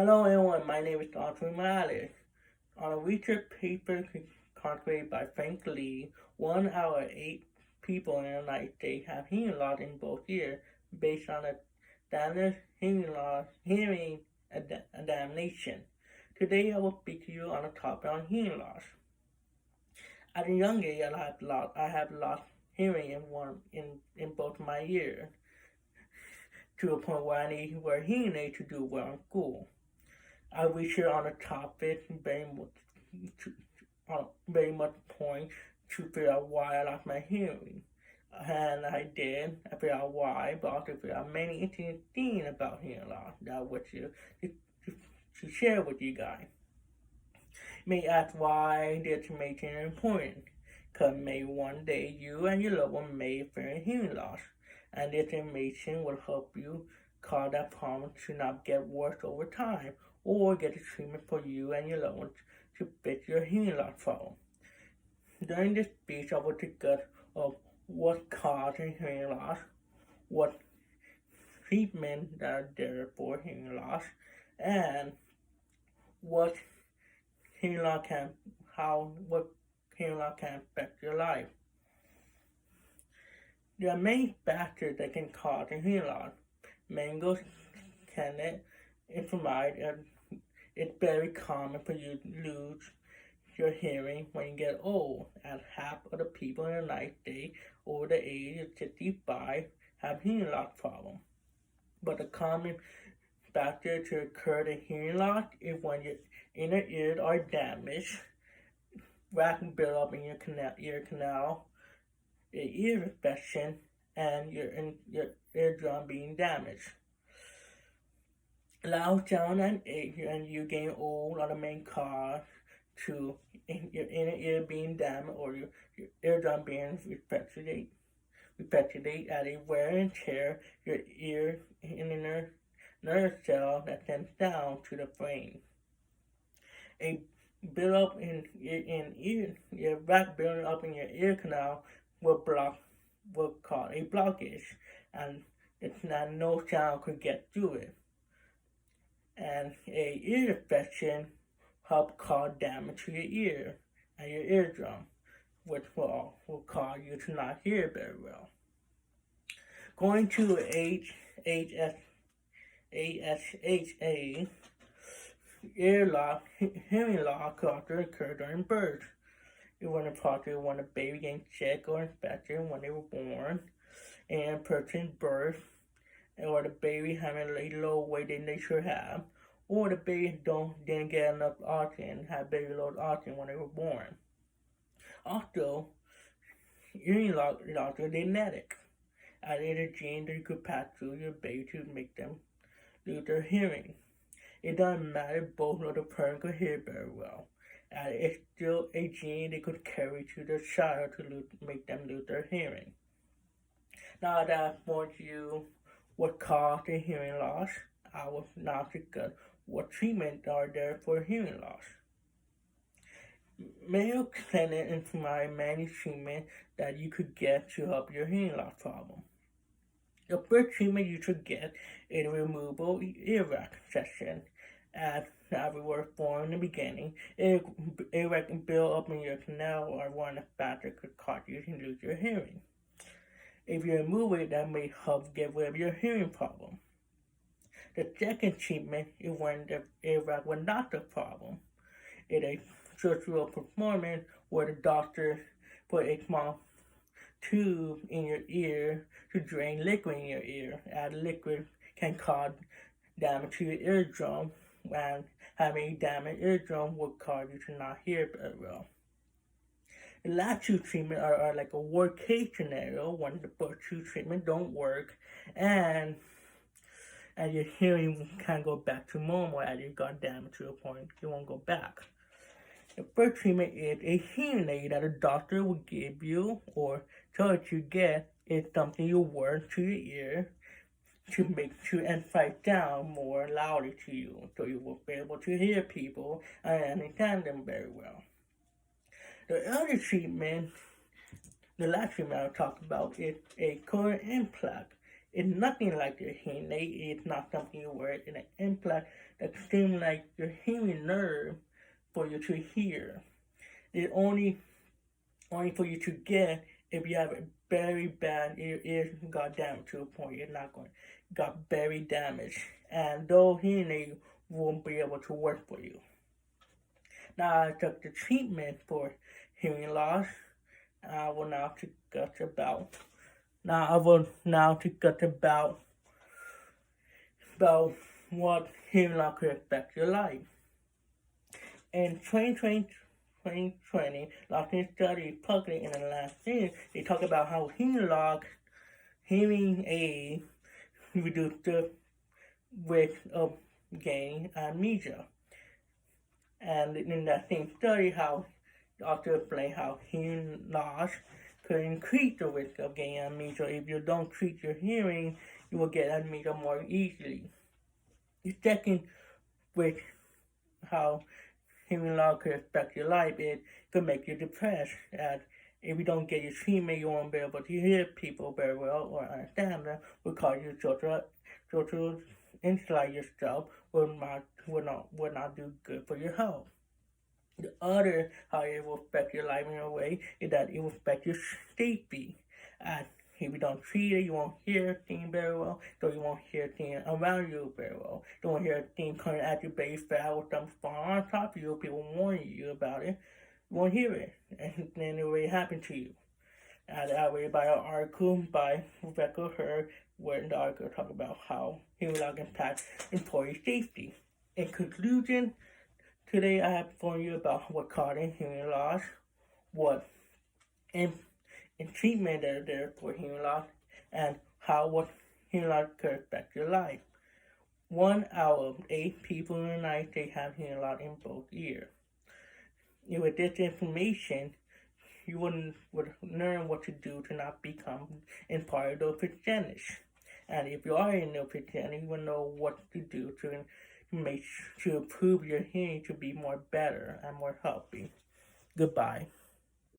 Hello everyone, my name is Arthur Malik. On a research paper calculated by Frank Lee, 1 out of 8 people in the United States have hearing loss in both ears based on a standard hearing examination. Today I will speak to you on a topic on hearing loss. At a young age, I have lost hearing in both my ears to a point where I need to wear hearing aids to do well in school. I researched on the topic very much point to figure out why I lost my hearing. And I did. I figured out why, but also figured out many interesting things about hearing loss that I want to share with you guys. You may ask why this information is important. Because maybe one day you and your loved one may experience hearing loss, and this information will help you cause that problem to not get worse over time, or get a treatment for you and your loved ones to fix your hearing loss problem. During this speech, I will discuss of what causes hearing loss, what treatment that are there for hearing loss, and what hearing loss can affect your life. There are many factors that can cause a hearing loss. Mango cannet inflammation, and it's very common for you to lose your hearing when you get old, as half of the people in the United States over the age of 65 have hearing loss problems. But the common factor to occur in hearing loss is when your inner ears are damaged, wax build up in your ear canal, your ear infection, and your eardrum being damaged. Loud sound and you getting old are the main cause to your inner ear being damaged or your eardrum being affected at a wear and tear your ear inner nerve cell that sends down to the brain. A build up your wax building up in your ear canal will cause a blockage, and it's not no sound could get through it. And a ear infection help cause damage to your ear and your eardrum, which will cause you to not hear very well. Going to ASHA, hearing loss could occur during birth. It wasn't possible when a baby getting sick or infected when they were born, and person's birth, or the baby having a low weight than they should have, or the baby didn't get enough oxygen, had very low oxygen when they were born. Also, hearing loss is also genetic, as it is a gene that you could pass through your baby to make them lose their hearing. It doesn't matter if both of the parents could hear very well, as it's still a gene they could carry to their child to make them lose their hearing. Now that I've warned you what caused the hearing loss, I will now discuss what treatments are there for hearing loss. Mayo Clinic provides many treatments that you could get to help your hearing loss problem. The first treatment you should get is a removable earwax session. As we were for in the beginning, earwax can build up in your canal or one of the factors could cause you to lose your hearing. If you remove it, that may help get rid of your hearing problem. The second treatment is when the earwax was not the problem. It is a surgical performance where the doctor put a small tube in your ear to drain liquid in your ear, as liquid can cause damage to your eardrum, and having a damaged eardrum will cause you to not hear very well. The last two treatments are like a worst case scenario when the first two treatments don't work, and your hearing can go back to normal as you got damaged to a point you won't go back. The first treatment is a hearing aid that a doctor will give you or tell you to get. It's something you wear to your ear to make you amplify down more loudly to you, so you will be able to hear people and understand them very well. The other treatment, the last treatment I'll talk about, is a cochlear implant. It's nothing like your hearing aid. It's not something you wear in an implant that stimulates your hearing nerve for you to hear. It's only for you to get if you have a very bad ears got damaged to a point you're not going got very damaged, and those hearing aids won't be able to work for you. Now I took the treatment for hearing loss. I will now discuss about about what hearing loss could affect your life. In 2020, lots of studies published in the last year, they talk about how hearing aids reduce the risk of gaining amnesia. And in that same study, how doctor explained how hearing loss could increase the risk of getting amnesia. If you don't treat your hearing, you will get amnesia more easily. The second with how hearing loss could affect your life, it could make you depressed. And if you don't get your treatment, you won't be able to hear people very well or understand them, will cause you to insulate yourself, will not do good for your health. The other, how it will affect your life in a way, is that it will affect your safety. And if you don't treat it, you won't hear things very well, so you won't hear things around you very well. You won't hear things coming at you very fast or something falling on top of you, people warning you about it. You won't hear it, and then it will happen to you. And I read by an article by Rebecca Hurd, where the article talks about how hearing loss impacts employee safety. In conclusion, today I have informed you about what causes hearing loss, what in treatment that are there for hearing loss, and how what hearing loss could affect your life. 1 out of 8 people in the United States have hearing loss in both ears. With this information, you would learn what to do to not become in part of the percentage. And if you are in the percentage, you will know what to do to improve your hearing to be more better and more healthy. Goodbye.